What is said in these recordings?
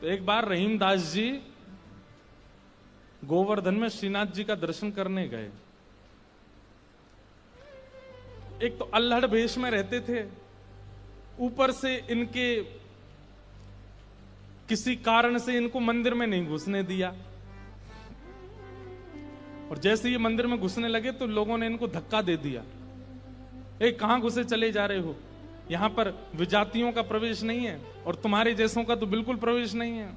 तो एक बार रहीमदास जी गोवर्धन में श्रीनाथ जी का दर्शन करने गए। एक तो अल्हड़ भेष में रहते थे, ऊपर से इनके किसी कारण से इनको मंदिर में नहीं घुसने दिया, और जैसे ये मंदिर में घुसने लगे तो लोगों ने इनको धक्का दे दिया। कहां घुसे चले जा रहे हो, यहां पर विजातियों का प्रवेश नहीं है और तुम्हारे जैसों का तो बिल्कुल प्रवेश नहीं है।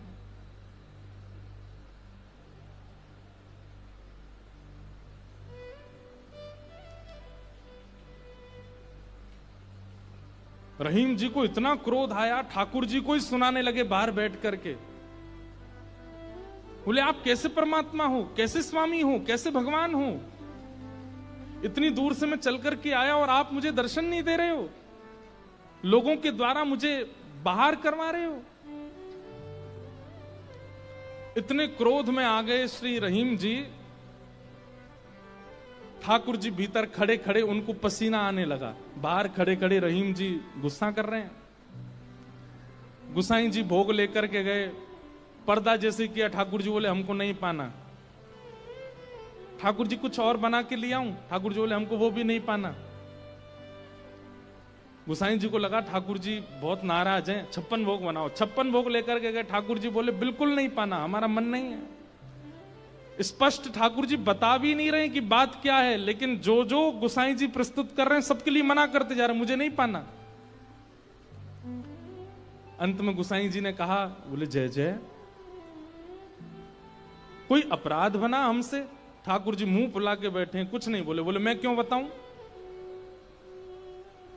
रहीम जी को इतना क्रोध आया, ठाकुर जी को ही सुनाने लगे बाहर बैठ करके। बोले आप कैसे परमात्मा हो, कैसे स्वामी हो, कैसे भगवान हो? इतनी दूर से मैं चल करके आया और आप मुझे दर्शन नहीं दे रहे हो, लोगों के द्वारा मुझे बाहर करवा रहे हो। इतने क्रोध में आ गए श्री रहीम जी। ठाकुर जी भीतर खड़े खड़े उनको पसीना आने लगा, बाहर खड़े खड़े रहीम जी गुस्सा कर रहे हैं। गुसाई जी भोग लेकर के गए, पर्दा जैसे किया, ठाकुर जी बोले हमको नहीं पाना। ठाकुर जी कुछ और बना के ले आऊं, ठाकुर जी बोले हमको वो भी नहीं पाना। गुसाई जी को लगा ठाकुर जी बहुत नाराज हैं, 56 भोग बनाओ। 56 भोग लेकर के गए, ठाकुर जी बोले बिल्कुल नहीं पाना, हमारा मन नहीं है। स्पष्ट ठाकुर जी बता भी नहीं रहे कि बात क्या है, लेकिन जो जो गुसाई जी प्रस्तुत कर रहे हैं सबके लिए मना करते जा रहे हैं, मुझे नहीं पाना। अंत में गुसाई जी ने कहा, बोले जय जय, कोई अपराध बना हमसे? ठाकुर जी मुंह फुला के बैठे हैं, कुछ नहीं बोले। बोले मैं क्यों बताऊं?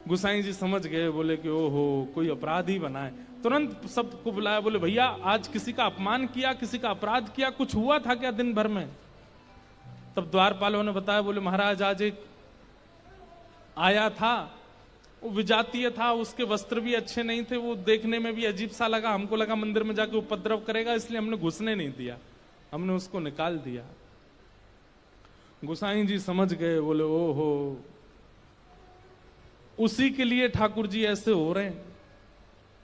गुसाई जी समझ गए, बोले कि ओहो कोई अपराध ही बना है। तुरंत सबको बुलाया, बोले भैया आज किसी का अपमान किया, किसी का अपराध किया, कुछ हुआ था क्या दिन भर में? तब द्वारपालों ने बताया, बोले महाराज आज एक आया था, वो विजातीय था, उसके वस्त्र भी अच्छे नहीं थे, वो देखने में भी अजीब सा लगा, हमको लगा मंदिर में जाके उपद्रव करेगा, इसलिए हमने घुसने नहीं दिया, हमने उसको निकाल दिया। गुसाई जी समझ गए, बोले ओहो उसी के लिए ठाकुर जी ऐसे हो रहे हैं।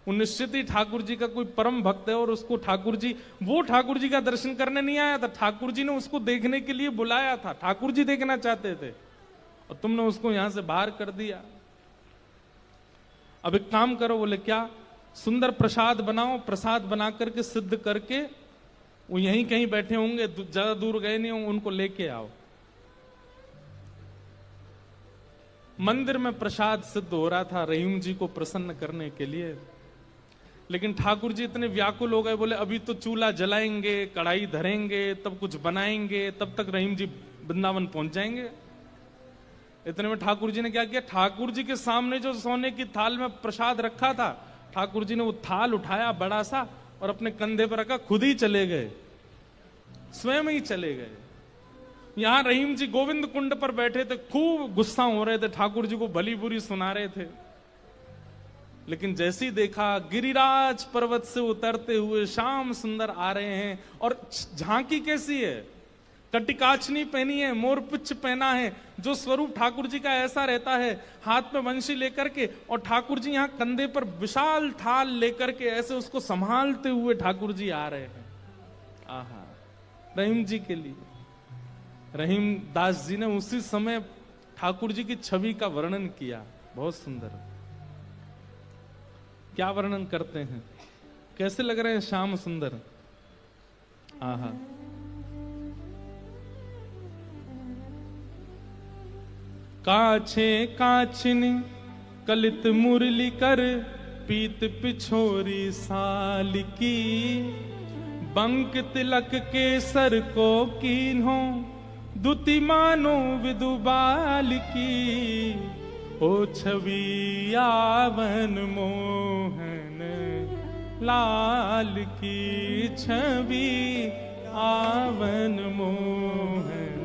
वो निश्चित ही ठाकुर जी का कोई परम भक्त है और उसको ठाकुर जी, वो ठाकुर जी का दर्शन करने नहीं आया था, ठाकुर जी ने उसको देखने के लिए बुलाया था, ठाकुर जी देखना चाहते थे और तुमने उसको यहां से बाहर कर दिया। अब एक काम करो, बोले क्या? सुंदर प्रसाद बनाओ, प्रसाद बना करके सिद्ध करके, वो यहीं कहीं बैठे होंगे, ज्यादा दूर गए नहीं होंगे, उनको लेके आओ। मंदिर में प्रसाद सिद्ध हो रहा था रहीम जी को प्रसन्न करने के लिए, लेकिन ठाकुर जी इतने व्याकुल हो गए, बोले अभी तो चूल्हा जलाएंगे, कढ़ाई धरेंगे, तब कुछ बनाएंगे, तब तक रहीम जी वृंदावन पहुंच जाएंगे। इतने में ठाकुर जी ने क्या किया, ठाकुर जी के सामने जो सोने की थाल में प्रसाद रखा था, ठाकुर जी ने वो थाल उठाया बड़ा सा और अपने कंधे पर रखा, खुद ही चले गए, स्वयं ही चले गए। यहां रहीम जी गोविंद कुंड पर बैठे थे, खूब गुस्सा हो रहे थे, ठाकुर जी को भली बुरी सुना रहे थे। लेकिन जैसे ही देखा गिरिराज पर्वत से उतरते हुए श्याम सुंदर आ रहे हैं, और झांकी कैसी है, कटिकाचनी पहनी है, मोरपिच्छ पहना है, जो स्वरूप ठाकुर जी का ऐसा रहता है, हाथ में वंशी लेकर के, और ठाकुर जी यहाँ कंधे पर विशाल थाल लेकर के ऐसे उसको संभालते हुए ठाकुर जी आ रहे हैं। आहा, रहीम जी के लिए रहीम दास जी ने उसी समय ठाकुर जी की छवि का वर्णन किया, बहुत सुंदर। क्या वर्णन करते हैं, कैसे लग रहे हैं श्याम सुंदर? आहा, काछे काछिन कलित मुरली कर, पीत पिछोरी साल की, बंक तिलक के सर को कीन्हो, दुति मानो विदुबाल की, ओ छवि आवन मोहन लाल की, छवि आवन मोहन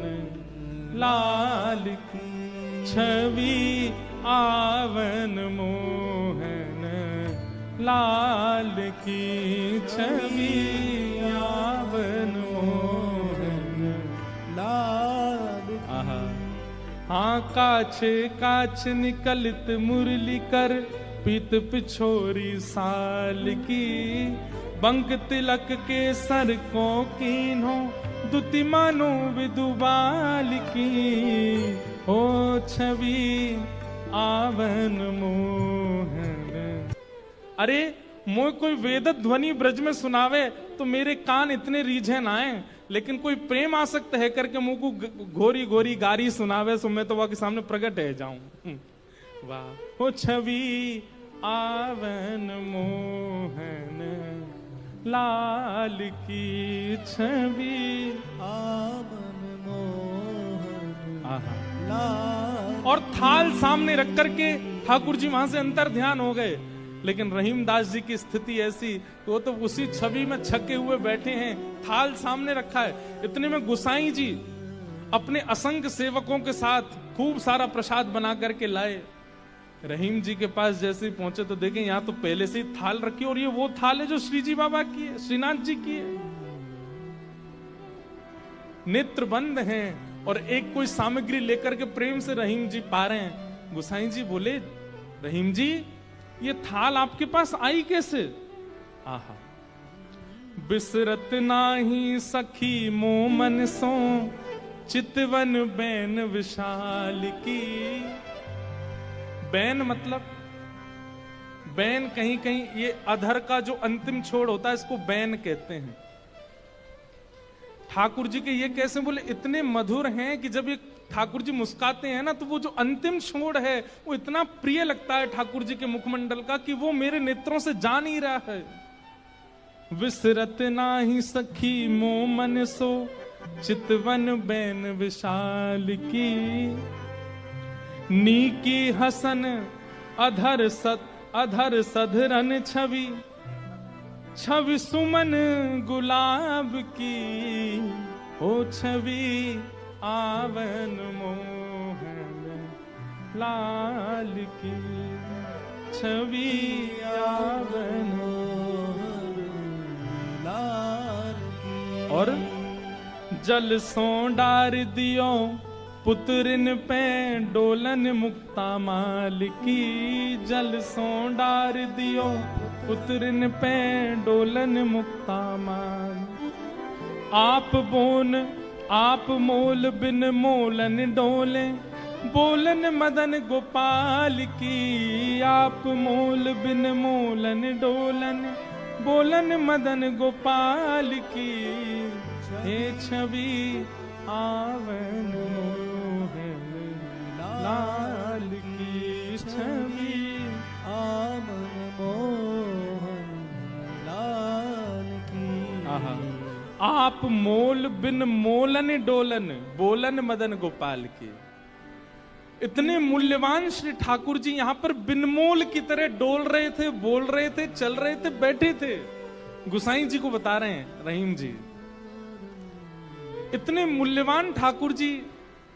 लाल की, छवि आवन मोहन लाल की, छवि आवन मोहन लाल की। हाँ काछे काछ निकलित मुरली कर, पीत पिछोरी साल की, बंक तिलक के सर को कीन्हो दुति मानो विदुबाल की हो छवि आवन मोहन। अरे मोह कोई वेद ध्वनि ब्रज में सुनावे तो मेरे कान इतने रीझे ना आए, लेकिन कोई प्रेम आसक्त है करके मुंह को घोरी घोरी गारी सुनावे सो मैं तो वह के सामने प्रकट है जाऊं। वाह हो छवि आवन मोहन लाल की छवि आवन मोहन लाल। और थाल सामने रख करके ठाकुर जी वहां से अंतर ध्यान हो गए, लेकिन रहीमदास जी की स्थिति ऐसी वो तो उसी छवि में छके हुए बैठे हैं, थाल सामने रखा है। इतने में गुसाई जी अपने असंख्य सेवकों के साथ खूब सारा प्रसाद बना करके लाए। रहीम जी के पास जैसे ही पहुंचे तो देखें यहाँ तो पहले से ही थाल रखी, और ये वो थाल है जो श्री जी बाबा की है, श्रीनाथ जी की है। नेत्र बंद हैं और एक कोई सामग्री लेकर के प्रेम से रहीम जी पा रहे हैं। गुसाई जी बोले रहीम जी ये थाल आपके पास आई कैसे? आहा बिसरत नाही सखी मोमन सो चितवन बैन विशाल की। बैन मतलब बैन कहीं कहीं ये अधर का जो अंतिम छोड़ होता है इसको बैन कहते हैं। ठाकुर जी के ये कैसे बोले इतने मधुर हैं कि जब ये ठाकुर जी मुस्काते हैं ना तो वो जो अंतिम छोड़ है वो इतना प्रिय लगता है ठाकुर जी के मुखमंडल का कि वो मेरे नेत्रों से जा नहीं रहा है। विसरत नाही सखी मोमन सो चितवन बैन विशाल की। नीकी हसन अधर सधरन छवि छवि सुमन गुलाब की हो छवि आवन मोहन लाल की छवि आवन लाल की। और जल सो डार दियो पुत्रिन पे डोलन मुक्ता माल की। जल सो डार दियो पुत्रिन पे डोलन मुक्ता माल। आप मोल बिन मोलन डोले बोलन मदन गोपाल की। आप मोल बिन मोलन डोलन बोलन मदन गोपाल की। हे छवि आवन मोहन लाल की छवि आवन मोहन लाल की। आहा आप मोल बिन मोलन डोलन बोलन मदन गोपाल की। इतने मूल्यवान श्री ठाकुर जी यहाँ पर बिनमोल की तरह डोल रहे थे, बोल रहे थे, चल रहे थे, बैठे थे। गुसाई जी को बता रहे हैं रहीम जी इतने मूल्यवान ठाकुर जी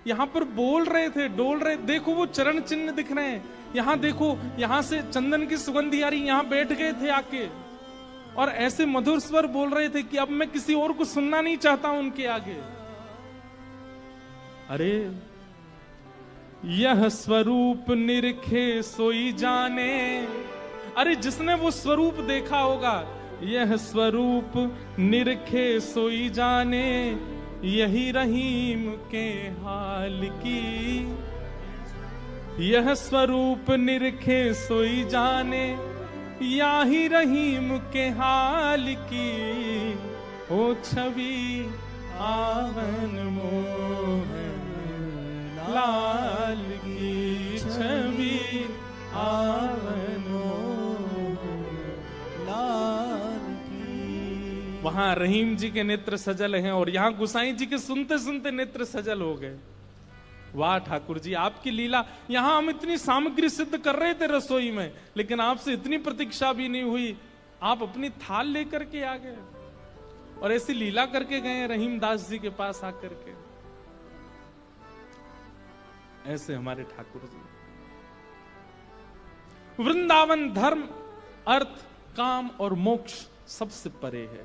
यहाँ पर बोल रहे थे, डोल रहे। देखो वो चरण चिन्ह दिख रहे हैं, यहाँ देखो, यहाँ से चंदन की सुगंधी आ रही, यहाँ बैठ गए थे आके और ऐसे मधुर स्वर बोल रहे थे कि अब मैं किसी और को सुनना नहीं चाहता उनके आगे। अरे यह स्वरूप निरखे सोई जाने। अरे जिसने वो स्वरूप देखा होगा, यह स्वरूप निरखे सोई जाने, यही रहीम के हाल की। यह स्वरूप निरखे सोई जाने, यही रहीम के हाल की। ओ छवि आवन मोहन लाल की छवि आवन लाल की। वहां रहीम जी के नेत्र सजल हैं और यहाँ गुसाई जी के सुनते सुनते नेत्र सजल हो गए। वाह ठाकुर जी आपकी लीला। यहां हम इतनी सामग्री सिद्ध कर रहे थे रसोई में, लेकिन आपसे इतनी प्रतीक्षा भी नहीं हुई, आप अपनी थाल लेकर के आ गए और ऐसी लीला करके गए रहीम दास जी के पास आकर के। ऐसे हमारे ठाकुर जी। वृंदावन धर्म अर्थ काम और मोक्ष सबसे परे है।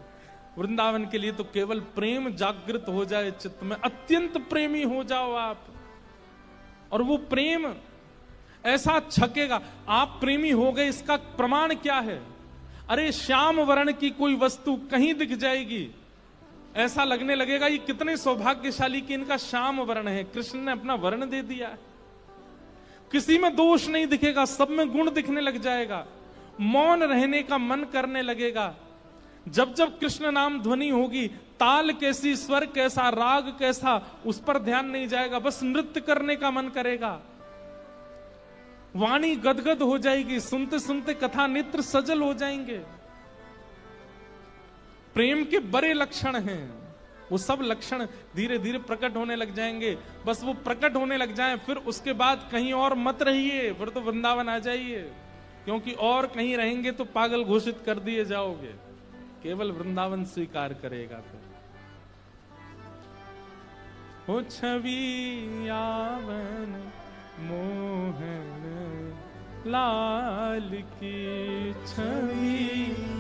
वृंदावन के लिए तो केवल प्रेम जागृत हो जाए चित्त में, अत्यंत प्रेमी हो जाओ आप, और वो प्रेम ऐसा छकेगा। आप प्रेमी हो गए इसका प्रमाण क्या है? अरे श्याम वर्ण की कोई वस्तु कहीं दिख जाएगी, ऐसा लगने लगेगा ये कितने सौभाग्यशाली कि इनका श्याम वर्ण है। कृष्ण ने अपना वर्ण दे दिया है। किसी में दोष नहीं दिखेगा, सब में गुण दिखने लग जाएगा। मौन रहने का मन करने लगेगा। जब जब कृष्ण नाम ध्वनि होगी, ताल कैसी, स्वर कैसा, राग कैसा, उस पर ध्यान नहीं जाएगा, बस नृत्य करने का मन करेगा। वाणी गदगद हो जाएगी, सुनते सुनते कथा नेत्र सजल हो जाएंगे। प्रेम के बड़े लक्षण हैं, वो सब लक्षण धीरे धीरे प्रकट होने लग जाएंगे। बस वो प्रकट होने लग जाएं, फिर उसके बाद कहीं और मत रहिए, फिर तो वृंदावन आ जाइए, क्योंकि और कहीं रहेंगे तो पागल घोषित कर दिए जाओगे। केवल वृंदावन स्वीकार करेगा फिर। हो छवि यावन मोहन लाल की, छवि